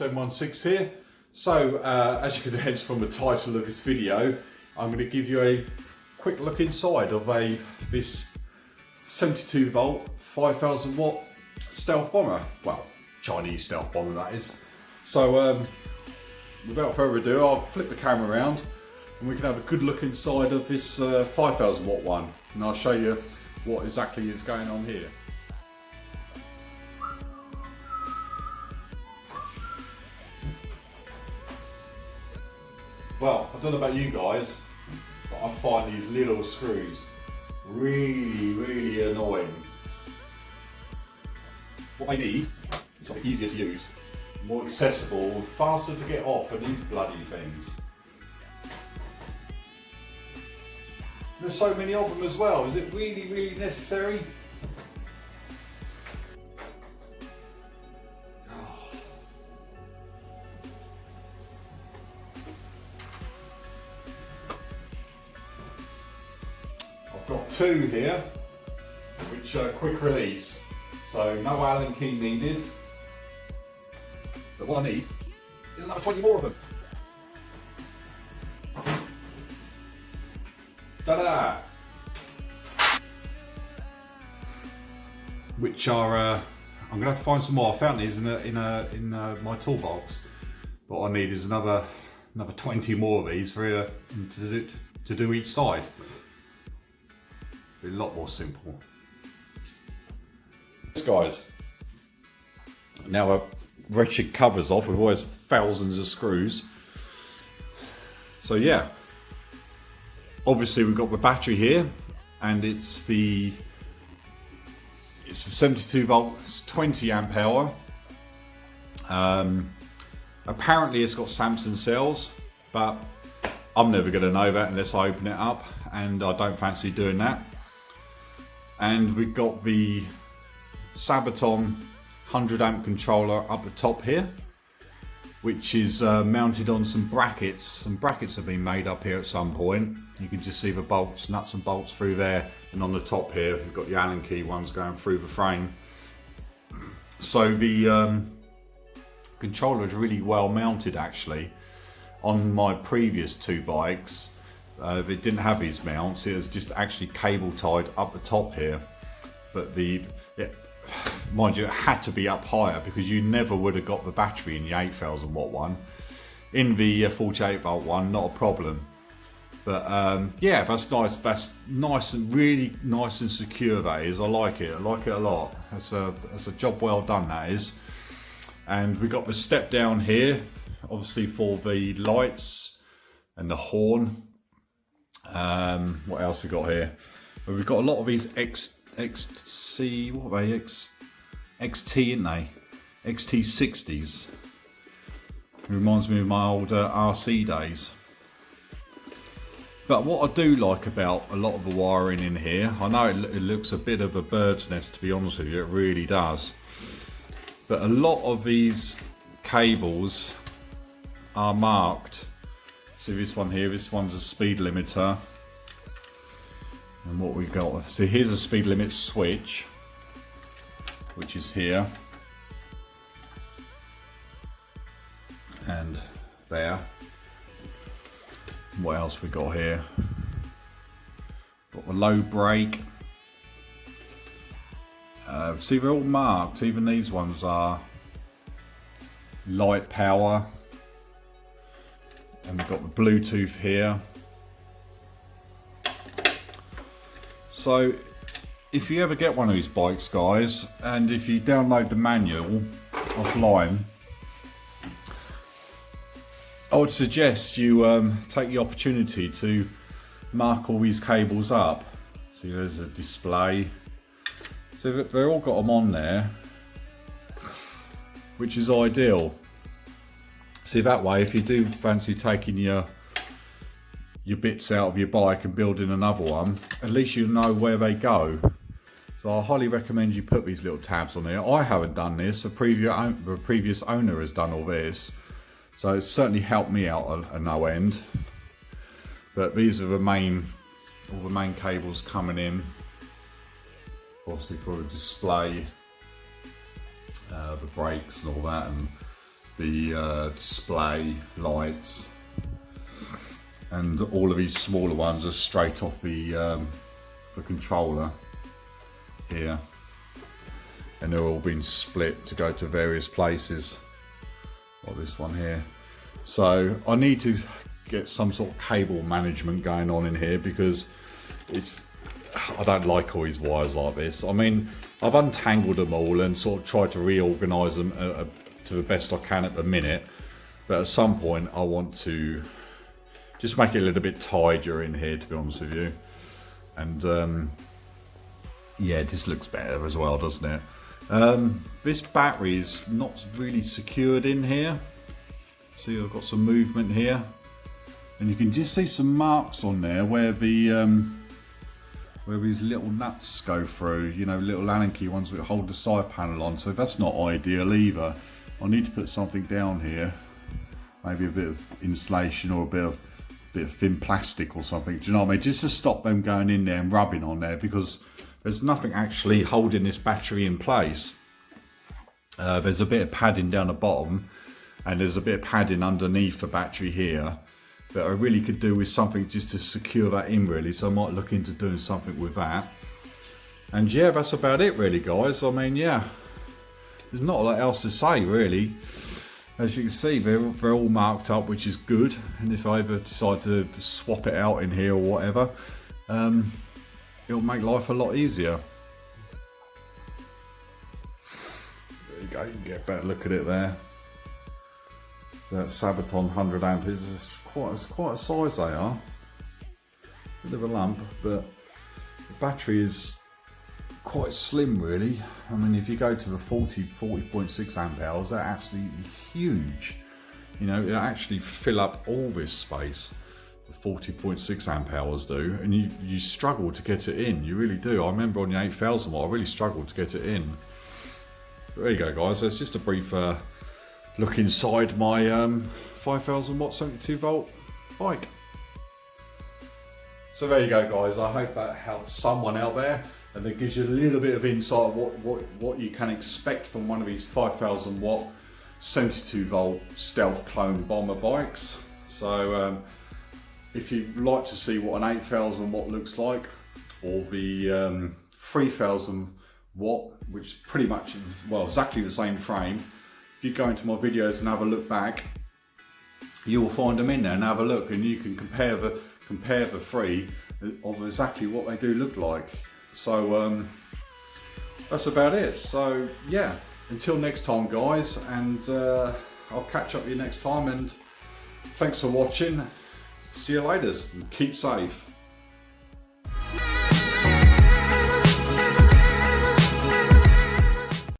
716 here. So as you can hence from the title of this video, I'm going to give you a quick look inside of this 72 volt 5000 watt stealth bomber. Well, Chinese stealth bomber that is. So without further ado, I'll flip the camera around and we can have a good look inside of this 5000 watt one, and I'll show you what exactly is going on here. Well, I don't know about you guys, but I find these little screws really annoying. What I need is something easier to use, more accessible, faster to get off than these bloody things. There's so many of them as well. Is it really necessary? I've got two here, which are quick release, so no Allen key needed. But what I need is another 20 more of them. Ta-da! Which are, I'm going to have to find some more. I found these in my toolbox. What I need is another 20 more of these for to do each side. Be a lot more simple. This guys, now our wretched covers off. We've always thousands of screws. So yeah. Obviously we've got the battery here, and it's the 72 volts, 20 amp hour. Apparently it's got Samsung cells, but I'm never going to know that unless I open it up, and I don't fancy doing that. And we've got the Sabvoton 100 amp controller up the top here, which is mounted on some brackets. Some brackets have been made up here at some point. You can just see the bolts, nuts and bolts through there, and on the top here we've got the Allen key ones going through the frame. So the controller is really well mounted actually. On my previous two bikes, they didn't have these mounts. It was just actually cable tied up the top here. But mind you, it had to be up higher because you never would have got the battery in the 8000 watt one. In the 48 volt one, not a problem. But yeah, that's nice. That's nice and really nice and secure. That is. I like it. I like it a lot. That's a job well done. That is. And we got the step down here, obviously for the lights and the horn. What else we got here? Well, we've got a lot of these XT, what are they? XT, aren't they? XT60s. It reminds me of my old RC days. But what I do like about a lot of the wiring in here, I know it looks a bit of a bird's nest, to be honest with you, it really does. But a lot of these cables are marked. See this one here, this one's a speed limiter. And what we've got, so here's a speed limit switch, which is here. And there. What else we got here? Got the low brake. See, they're all marked. Even these ones are light power. And we've got the Bluetooth here. So if you ever get one of these bikes, guys, and if you download the manual offline, I would suggest you take the opportunity to mark all these cables up. See, there's a display. So they've all got them on there, which is ideal. See, that way, if you do fancy taking your bits out of your bike and building another one, at least you know where they go. So I highly recommend you put these little tabs on there. I haven't done this, the previous owner has done all this. So it's certainly helped me out at no end. But these are all the main cables coming in. Obviously for the display, the brakes and all that, and the display lights, and all of these smaller ones are straight off the controller here, and they're all been split to go to various places, like this one here. So I need to get some sort of cable management going on in here, because I don't like all these wires like this. I mean, I've untangled them all and sort of tried to reorganise them to the best I can at the minute, but at some point I want to just make it a little bit tidier in here, to be honest with you. And yeah, this looks better as well, doesn't it? This battery is not really secured in here. See, I've got some movement here, and you can just see some marks on there where where these little nuts go through, you know, little Allen key ones that hold the side panel on. So that's not ideal either. I need to put something down here, maybe a bit of insulation or a bit of thin plastic or something, do you know what I mean, just to stop them going in there and rubbing on there, because there's nothing actually holding this battery in place. There's a bit of padding down the bottom, and there's a bit of padding underneath the battery here that I really could do with something just to secure that in, really. So I might look into doing something with that. And yeah, that's about it really, guys. I mean, yeah, there's not a lot else to say really. As you can see, they're all marked up, which is good. And if I ever decide to swap it out in here or whatever, it'll make life a lot easier. There you go, you can get a better look at it there. That sabvoton 100 amp is quite a size they are. Bit of a lump, but the battery is quite slim really. I mean, if you go to the 40.6 amp hours, they're absolutely huge. You know, it'll actually fill up all this space. The 40.6 amp hours do, and you struggle to get it in. You really do. I remember on the 8000 watt, I really struggled to get it in. But there you go, guys. That's just a brief look inside my 5000 watt 72 volt bike. So there you go, guys. I hope that helps someone out there, and that gives you a little bit of insight of what you can expect from one of these 5000 watt 72 volt stealth clone bomber bikes. So if you'd like to see what an 8000 watt looks like, or the 3000 watt, which pretty much, well, exactly the same frame, if you go into my videos and have a look back, you will find them in there, and have a look, and you can compare the three of exactly what they do look like. So that's about it. So yeah, until next time, guys, and I'll catch up with you next time, and thanks for watching. See you later, and keep safe.